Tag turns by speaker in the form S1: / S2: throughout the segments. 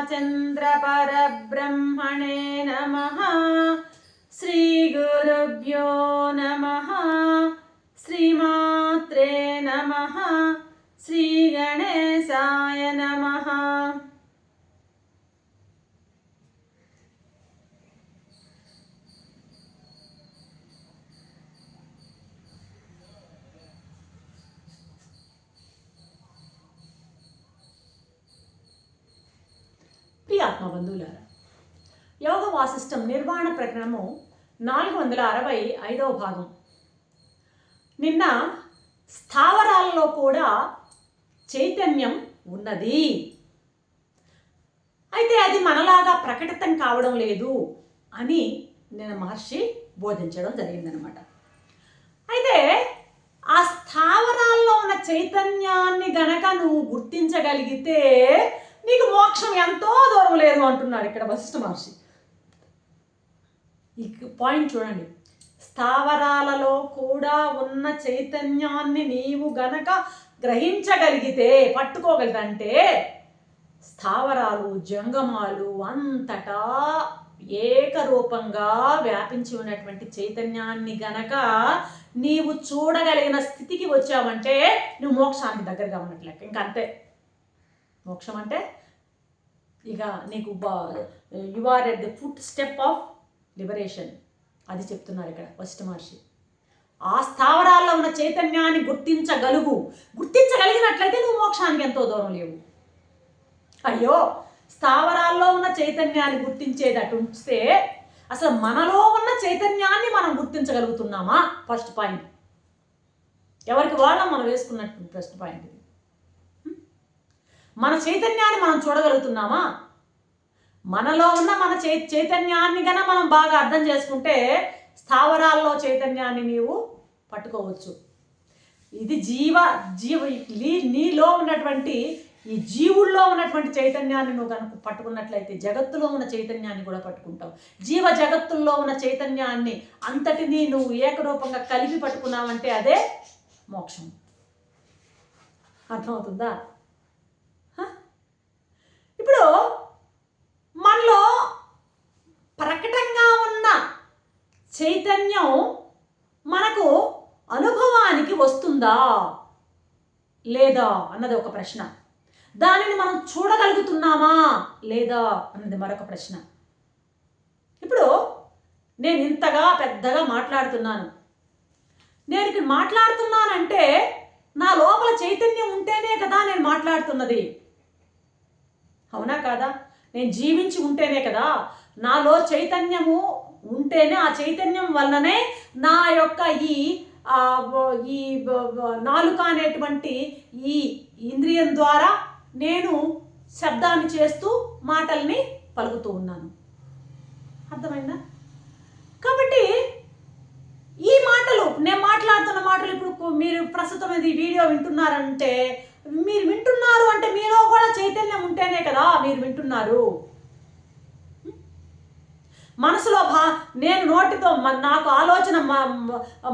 S1: चन्द्रपरब्रह्मणे नमः। श्रीगुरुभ्यो नमः। श्रीमात्रे नमः। श्रीगणेशाय नमः। ఆత్మబంధువులారా, యోగ వాసిష్టం నిర్వాణ ప్రకరణము 465వ భాగం. నిన్న స్థావరాలలో కూడా చైతన్యం ఉన్నది, అయితే అది మనలాగా ప్రకటితం కావడం లేదు అని నేను మహర్షి బోధించడం జరిగిందనమాట. అయితే ఆ స్థావరాల్లో ఉన్న చైతన్యాన్ని గనక నువ్వు గుర్తించగలిగితే నీకు మోక్షం ఎంతో దూరం లేదు అంటున్నాడు ఇక్కడ వశిష్ఠ మహర్షి. ఈ పాయింట్ చూడండి, స్థావరాలలో కూడా ఉన్న చైతన్యాన్ని నీవు గనక గ్రహించగలిగితే, పట్టుకోగలిగితే, స్థావరాలు జంగమాలు అంతటా ఏకరూపంగా వ్యాపించి ఉన్నటువంటి చైతన్యాన్ని గనక నీవు చూడగలిగిన స్థితికి వచ్చావంటే నువ్వు మోక్షానికి దగ్గరగా ఉన్నట్లెక్క. ఇంకా అంతే. మోక్షం అంటే ఇక నీకు you are at the footstep of liberation, అది చెప్తున్నారు ఇక్కడ వశిష్ఠ మహర్షి. ఆ స్థావరాల్లో ఉన్న చైతన్యాన్ని గుర్తించగలిగినట్లయితే నువ్వు మోక్షానికి ఎంతో దూరం లేవు. అయ్యో, స్థావరాల్లో ఉన్న చైతన్యాన్ని గుర్తించేది అటు ఉంచితే అసలు మనలో ఉన్న చైతన్యాన్ని మనం గుర్తించగలుగుతున్నామా? First point. ఎవరికి వాళ్ళం మనం వేసుకున్నట్టు ఫస్ట్ పాయింట్. మన చైతన్యాన్ని మనం చూడగలుగుతున్నామా? మనలో ఉన్న మన చైతన్యాన్ని కన్నా మనం బాగా అర్థం చేసుకుంటే స్థావరాల్లో చైతన్యాన్ని నీవు పట్టుకోవచ్చు. ఇది నీలో ఉన్నటువంటి ఈ జీవుల్లో ఉన్నటువంటి చైతన్యాన్ని నువ్వు కనుక పట్టుకున్నట్లయితే జగత్తులో ఉన్న చైతన్యాన్ని కూడా పట్టుకుంటావు. జీవ జగత్తుల్లో ఉన్న చైతన్యాన్ని అంతటినీ నువ్వు ఏకరూపంగా కలిపి పట్టుకున్నావంటే అదే మోక్షం. అర్థమవుతుందా? ఇప్పుడు మనలో ప్రకటంగా ఉన్న చైతన్యం మనకు అనుభవానికి వస్తుందా లేదా అన్నది ఒక ప్రశ్న. దానిని మనం చూడగలుగుతున్నామా లేదా అన్నది మరొక ప్రశ్న. ఇప్పుడు నేను ఇంతగా పెద్దగా మాట్లాడుతున్నాను. నేను ఇక్కడ మాట్లాడుతున్నానంటే నా లోపల చైతన్యం ఉంటేనే కదా నేను మాట్లాడుతున్నది. అవునా కాదా? నేను జీవించి ఉంటేనే కదా, నాలో చైతన్యము ఉంటేనే, ఆ చైతన్యం వల్లనే నా యొక్క ఈ నాలుక అనేటువంటి ఈ ఇంద్రియం ద్వారా నేను శబ్దాన్ని చేస్తూ మాటల్ని పలుకుతూ ఉన్నాను. అర్థమైందా? కాబట్టి ఈ మాటలు, నేను మాట్లాడుతున్న మాటలు ఇప్పుడు మీరు ప్రస్తుతం ఇది వీడియో వింటున్నారంటే, మీరు వింటున్నారు అంటే మీలో కూడా చైతన్యం ఉంటేనే కదా మీరు వింటున్నారు. మనసులో నేను నోటితో నాకు ఆలోచన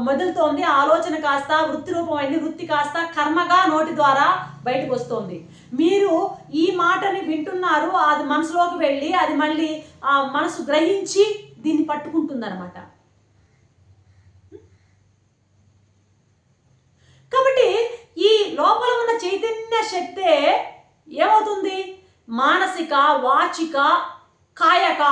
S1: మొదలుతోంది, ఆలోచన కాస్త వృత్తి రూపమైంది, వృత్తి కాస్త కర్మగా నోటి ద్వారా బయటకు వస్తుంది. మీరు ఈ మాటని వింటున్నారు, అది మనసులోకి వెళ్ళి అది మళ్ళీ ఆ మనసు గ్రహించి దీన్ని పట్టుకుంటుందన్నమాట. కాబట్టి ఈ లోపల ఉన్న చైతన్య శక్తే ఏమవుతుంది? మానసిక, వాచిక, కాయక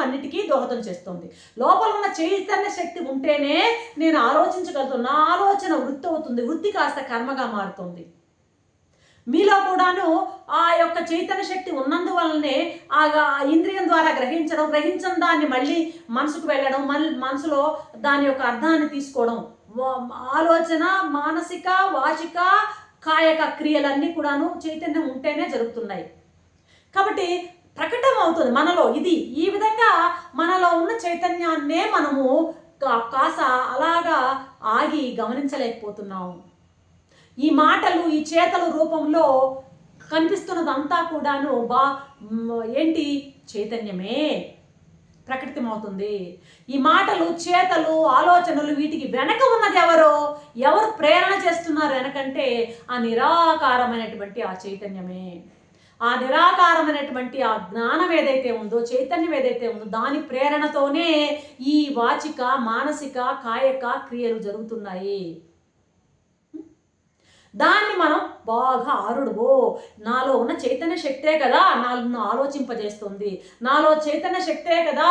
S1: అన్నిటికీ దోహదం చేస్తుంది. లోపల ఉన్న చైతన్య శక్తి ఉంటేనే నేను ఆలోచించగలుగుతాను. నా ఆలోచన వృత్తి అవుతుంది, వృత్తి కాస్త కర్మగా మారుతుంది. మీలో కూడాను ఆ యొక్క చైతన్య శక్తి ఉన్నందువల్లనే ఆ ఇంద్రియం ద్వారా గ్రహించిన దాన్ని మళ్ళీ మనసుకు వెళ్ళడం, మళ్ళీ మనసులో దాని యొక్క అర్థాన్ని తీసుకోవడం, ఆలోచన, మానసిక, వాచిక, కాయక క్రియలన్నీ కూడాను చైతన్యం ఉంటేనే జరుగుతున్నాయి. కాబట్టి ప్రకటన అవుతుంది మనలో. ఈ విధంగా మనలో ఉన్న చైతన్యాన్నే మనము కాస్త అలాగా ఆగి గమనించలేకపోతున్నాము. ఈ మాటలు, ఈ చేతల రూపంలో కనిపిస్తున్నదంతా కూడాను ఏంటి? చైతన్యమే ప్రకటితమవుతుంది. ఈ మాటలు, చేతలు, ఆలోచనలు, వీటికి వెనక ఉన్నది ఎవరు ప్రేరణ చేస్తున్నారు వెనకంటే ఆ నిరాకారమైనటువంటి ఆ చైతన్యమే. ఆ నిరాకారమైనటువంటి ఆ జ్ఞానం ఏదైతే ఉందో, చైతన్యం ఏదైతే ఉందో, దాని ప్రేరణతోనే ఈ వాచిక, మానసిక, కాయక క్రియలు జరుగుతున్నాయి. దాన్ని మనం బాగా ఆరుడువో, నాలో ఉన్న చైతన్య శక్తే కదా నన్ను ఆలోచింపజేస్తుంది, నాలో చైతన్య శక్తే కదా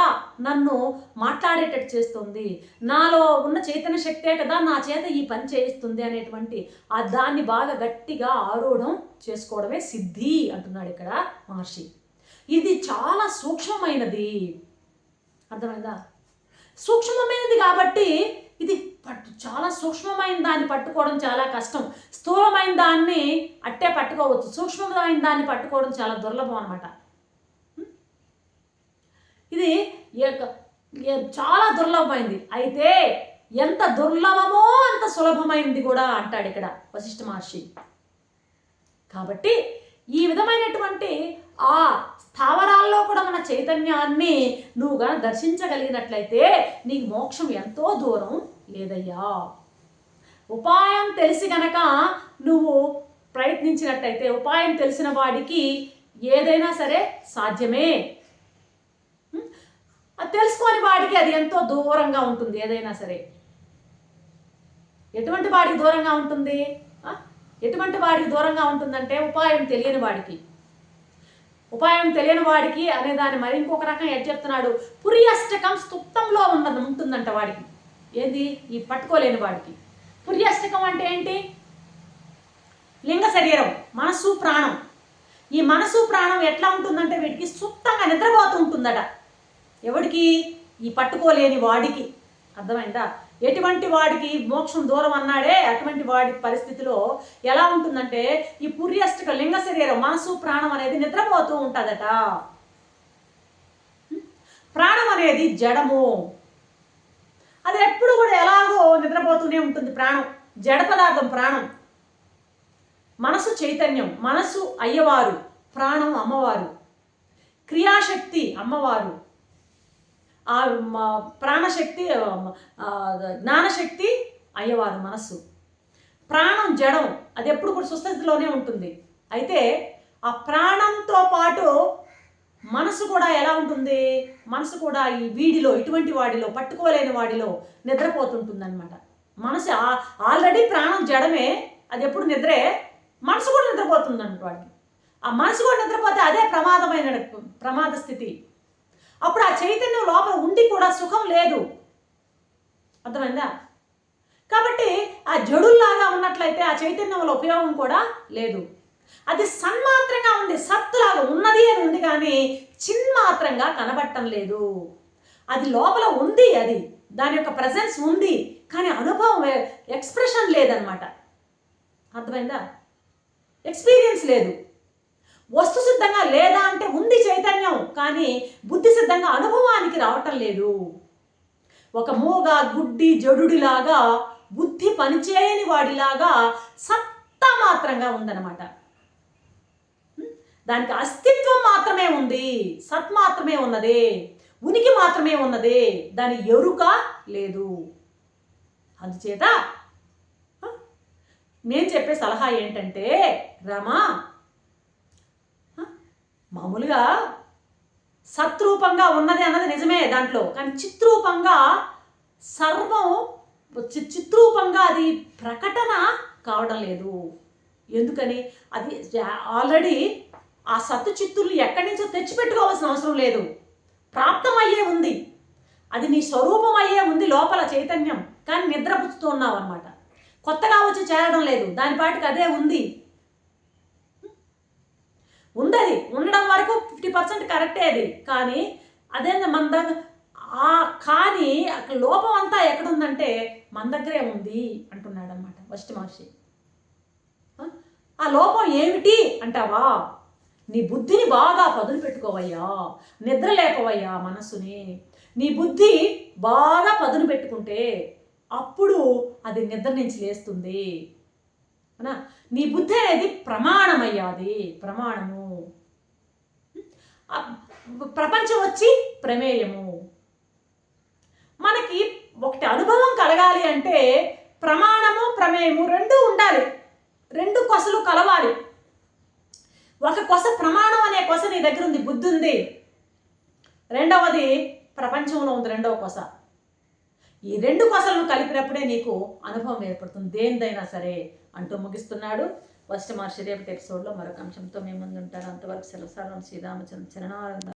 S1: నన్ను మాట్లాడేటట్టు చేస్తుంది, నాలో ఉన్న చైతన్య శక్తే కదా నా చేత ఈ పని చేయిస్తుంది అనేటువంటి ఆ దాన్ని బాగా గట్టిగా ఆరూఢం చేసుకోవడమే సిద్ధి అంటున్నాడు ఇక్కడ మహర్షి. ఇది చాలా సూక్ష్మమైనది. అర్థమైందా? సూక్ష్మమైనది కాబట్టి ఇది చాలా సూక్ష్మమైన దాన్ని పట్టుకోవడం చాలా కష్టం. స్థూలమైన దాన్ని అట్టే పట్టుకోవచ్చు, సూక్ష్మమైన దాన్ని పట్టుకోవడం చాలా దుర్లభం అనమాట. ఇది చాలా దుర్లభమైంది. అయితే ఎంత దుర్లభమో అంత సులభమైంది కూడా అంటాడు ఇక్కడ వశిష్ఠ మహర్షి. కాబట్టి ఈ విధమైనటువంటి ఆ స్థావరాల్లో కూడా మన చైతన్యాన్ని నువ్వు కానీ దర్శించగలిగినట్లయితే నీకు మోక్షం ఎంతో దూరం లేదయ్యా. ఉపాయం తెలిసి గనక నువ్వు ప్రయత్నించినట్టయితే, ఉపాయం తెలిసిన వాడికి ఏదైనా సరే సాధ్యమే. అది తెలుసుకొని వాడికి అది ఎంతో దూరంగా ఉంటుంది. ఏదైనా సరే ఎటువంటి వాడికి దూరంగా ఉంటుంది? ఎటువంటి వాడికి దూరంగా ఉంటుందంటే ఉపాయం తెలియని వాడికి. ఉపాయం తెలియని వాడికి అనే దాన్ని మరి ఇంకొక రకం ఎట్ చెప్తున్నాడు, పుర్యష్టకం స్తుప్తంలో ఉంటుందంట వాడికి. ఏది? ఈ పట్టుకోలేని వాడికి. పుర్యష్టకం అంటే ఏంటి? లింగ శరీరం, మనసు, ప్రాణం. ఈ మనసు ప్రాణం ఎట్లా ఉంటుందంటే వీడికి సుప్తంగా నిద్రపోతూ ఉంటుందట. ఎవడికి? ఈ పట్టుకోలేని వాడికి. అర్థమైందా? ఎటువంటి వాడికి మోక్షం దూరం అన్నాడే అటువంటి వాడి పరిస్థితిలో ఎలా ఉంటుందంటే ఈ పుర్యష్టక లింగ శరీరం, మనసు, ప్రాణం అనేది నిద్రపోతూ ఉంటుందట. ప్రాణం అనేది జడము, అది ఎప్పుడు కూడా ఎలాగో నిద్రపోతూనే ఉంటుంది. ప్రాణం జడ పదార్థం. ప్రాణం, మనసు చైతన్యం. మనసు అయ్యవారు, ప్రాణం అమ్మవారు, క్రియాశక్తి అమ్మవారు, ఆ ప్రాణశక్తి, జ్ఞానశక్తి అయ్యవారు మనస్సు. ప్రాణం జడం, అది ఎప్పుడు కూడా సుస్థితిలోనే ఉంటుంది. అయితే ఆ ప్రాణంతో పాటు మనసు కూడా ఎలా ఉంటుంది? మనసు కూడా ఈ వీడిలో, ఇటువంటి వాడిలో, పట్టుకోలేని వాడిలో నిద్రపోతుంటుంది అనమాట. మనసు ఆల్రెడీ ప్రాణం జడమే, అది ఎప్పుడు నిద్రే. మనసు కూడా నిద్రపోతుంది అన్నమాట వాడికి. ఆ మనసు కూడా నిద్రపోతే అదే ప్రమాద స్థితి. అప్పుడు ఆ చైతన్యం లోపల ఉండి కూడా సుఖం లేదు. అర్థమైందా? కాబట్టి ఆ జడుల్లాగా ఉన్నట్లయితే ఆ చైతన్యంలో ఉపయోగం కూడా లేదు. అది సన్మాత్రంగా ఉంది, సత్తులాగా ఉన్నది అని ఉంది, కానీ చిన్మాత్రంగా కనబడటం లేదు. అది లోపల ఉంది, అది దాని యొక్క ప్రజెన్స్ ఉంది, కానీ అనుభవం, ఎక్స్ప్రెషన్ లేదనమాట. అర్థమైందా? ఎక్స్పీరియన్స్ లేదు. వస్తు సిద్ధంగా లేదా అంటే ఉంది చైతన్యం, కానీ బుద్ధి సిద్ధంగా అనుభవానికి రావటం లేదు. ఒక మూగ, గుడ్డి, జడుడిలాగా, బుద్ధి పనిచేయని వాడిలాగా సత్తా మాత్రంగా ఉందన్నమాట. దానికి అస్తిత్వం మాత్రమే ఉంది, సత్ మాత్రమే ఉన్నది, ఉనికి మాత్రమే ఉన్నది, దాని ఎరుక లేదు. అందుచేత నేను చెప్పే సలహా ఏంటంటే, రామా, మామూలుగా సత్రూపంగా ఉన్నది అన్నది నిజమే దాంట్లో, కానీ చిత్రూపంగా సర్వం చిత్రూపంగా అది ప్రకటన కావడం లేదు. ఎందుకని? అది ఆల్రెడీ ఆ సత్తు చిత్తుల్ని ఎక్కడి నుంచో తెచ్చిపెట్టుకోవాల్సిన అవసరం లేదు, ప్రాప్తమయ్యే ఉంది. అది నీ స్వరూపం అయ్యే ఉంది లోపల చైతన్యం, కానీ నిద్రపుచ్చుతూ ఉన్నావు అనమాట. కొత్తగా వచ్చి చేరడం లేదు, దాని పాటికి అదే ఉంది. అది ఉండడం వరకు 50% కరెక్టే అది, కానీ అదే మన దగ్గర కానీ అక్కడ లోపం అంతా ఎక్కడుందంటే మన దగ్గరే ఉంది అంటున్నాడు అనమాట వశిష్ఠ మహర్షి. ఆ లోపం ఏమిటి అంటావా? నీ బుద్ధిని బాగా పదును పెట్టుకోవయ్యా, నిద్ర లేపవయ్యా మనస్సుని. నీ బుద్ధి బాగా పదును పెట్టుకుంటే అప్పుడు అది నిద్ర నుంచి లేస్తుంది. నీ బుద్ధి అనేది ప్రమాణమయ్యా, అది ప్రమాణము. ప్రపంచం వచ్చి ప్రమేయము. మనకి ఒకటి అనుభవం కలగాలి అంటే ప్రమాణము, ప్రమేయము రెండూ ఉండాలి, రెండు కొసలు కలవాలి. ఒక కొస ప్రమాణం అనే కొస నీ దగ్గర ఉంది, బుద్ధి ఉంది. రెండవది ప్రపంచంలో ఉంది రెండవ కొస. ఈ రెండు కొసలను కలిపినప్పుడే నీకు అనుభవం ఏర్పడుతుంది దేనిదైనా సరే అంటూ ముగిస్తున్నాడు వశిష్ఠ మహర్షి. రేపటి ఎపిసోడ్లో మరొక అంశంతో మీ ముందు ఉంటారు. అంతవరకు సెలవు. శ్రీరామచంద్ర చరణారంభ